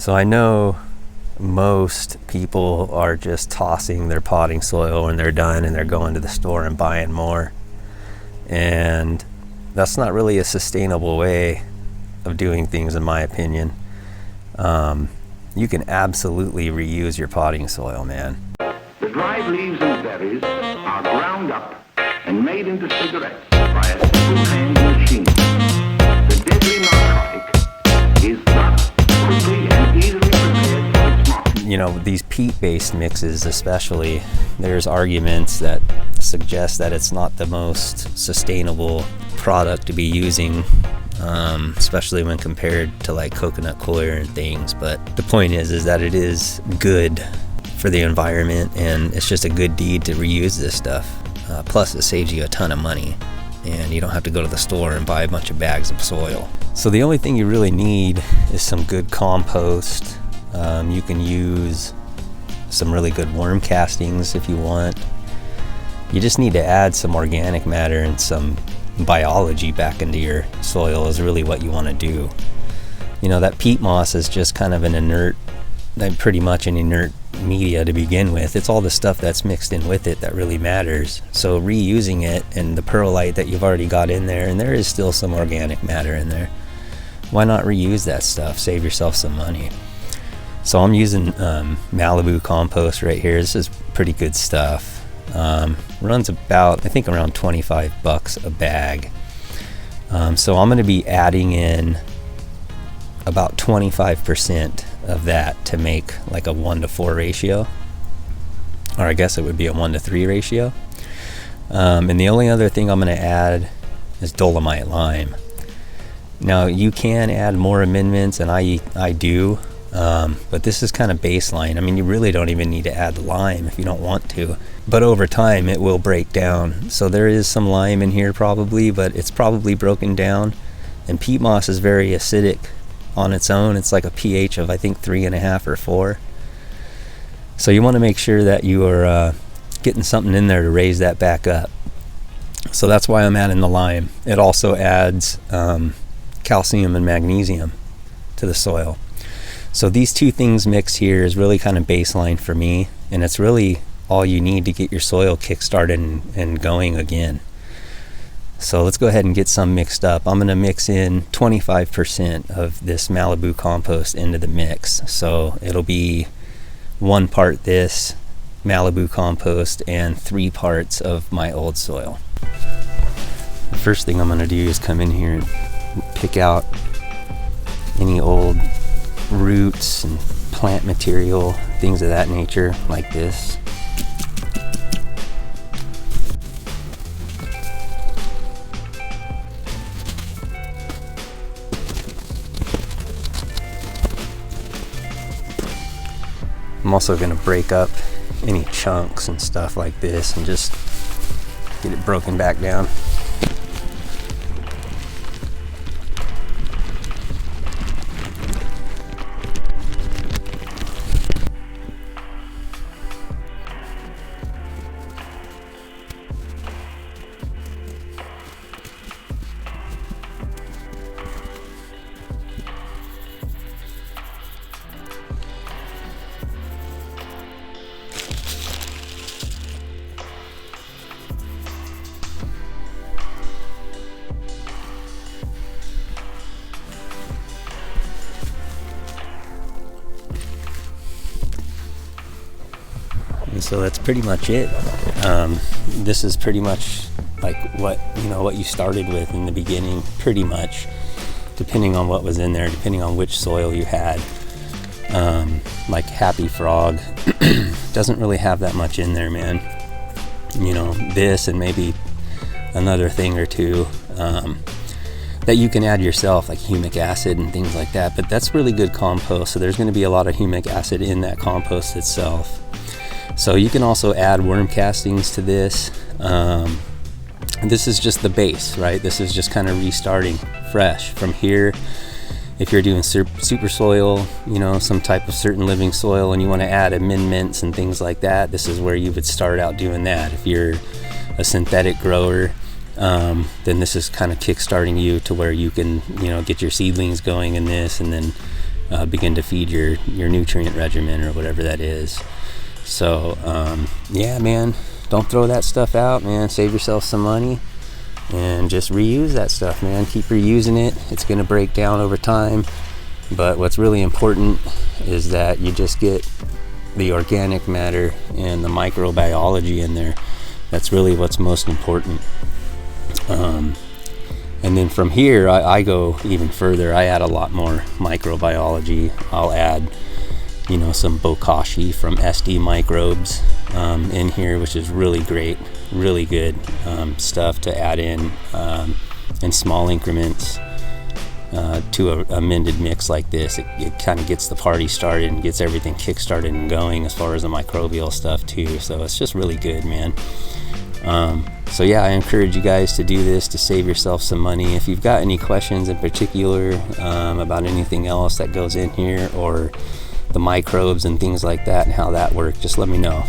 So I know most people are just tossing their potting soil when they're done and they're going to the store and buying more. And that's not really a sustainable way of doing things, in my opinion. You can absolutely reuse your potting soil, man. The dried leaves and berries are ground up and made into cigarettes by a single-hand machine. The deadly narcotic is thus quickly and easily prepared for its market. You know, these peat-based mixes especially, there's arguments that suggest that it's not the most sustainable product to be using, especially when compared to like coconut coir and things. But the point is that it is good for the environment, and it's just a good deed to reuse this stuff. Plus it saves you a ton of money, and you don't have to go to the store and buy a bunch of bags of soil. So the only thing you really need is some good compost. You can use some really good worm castings if you want. You just need to add some organic matter and some biology back into your soil is really what you want to do. You know, that peat moss is just kind of an inert, pretty much an inert media to begin with. It's all the stuff that's mixed in with it that really matters. So reusing it and the perlite that you've already got in there, and there is still some organic matter in there, why not reuse that stuff? Save yourself some money. So I'm using Malibu Compost right here. This is pretty good stuff. Runs about, I think, around $25 a bag. So I'm going to be adding in about 25% of that to make like a 1-to-4 ratio, or I guess it would be a 1-to-3 ratio. And the only other thing I'm going to add is dolomite lime. Now you can add more amendments, and I do, but this is kind of baseline. I mean, you really don't even need to add the lime if you don't want to, but over time it will break down. So there is some lime in here probably, but it's probably broken down. And peat moss is very acidic on its own. It's like a pH of, I think, 3.5 or 4. So you want to make sure that you are getting something in there to raise that back up. So that's why I'm adding the lime. It also adds calcium and magnesium to the soil. So these two things mixed here is really kind of baseline for me, and it's really all you need to get your soil kick-started and going again. So let's go ahead and get some mixed up. I'm going to mix in 25% of this Malibu compost into the mix. So it'll be 1 part this Malibu compost and 3 parts of my old soil. The first thing I'm going to do is come in here and pick out any old roots and plant material, things of that nature, like this. I'm also going to break up any chunks and stuff like this and just get it broken back down. And so that's pretty much it. This is pretty much like what you started with in the beginning, pretty much, depending on what was in there, depending on which soil you had. Like Happy Frog doesn't really have that much in there, man. You know, this and maybe another thing or two that you can add yourself, like humic acid and things like that. But that's really good compost, so there's going to be a lot of humic acid in that compost itself. So you can also add worm castings to this. This is just the base, right? This is just kind of restarting fresh from here. If you're doing super soil, you know, some type of certain living soil, and you want to add amendments and things like that, this is where you would start out doing that. If you're a synthetic grower, then this is kind of kick-starting you to where you can, you know, get your seedlings going in this, and then begin to feed your nutrient regimen or whatever that is. So yeah, man, don't throw that stuff out, man. Save yourself some money and just reuse that stuff, man. Keep reusing it. It's going to break down over time, but what's really important is that you just get the organic matter and the microbiology in there. That's really what's most important. And then from here, I go even further. I add a lot more microbiology. I'll add, some bokashi from SD Microbes in here, which is really great, really good stuff to add in small increments to a amended mix like this. It kind of gets the party started and gets everything kick-started and going as far as the microbial stuff too. So it's just really good, man. So yeah, I encourage you guys to do this to save yourself some money. If you've got any questions in particular about anything else that goes in here, or the microbes and things like that and how that works, just let me know.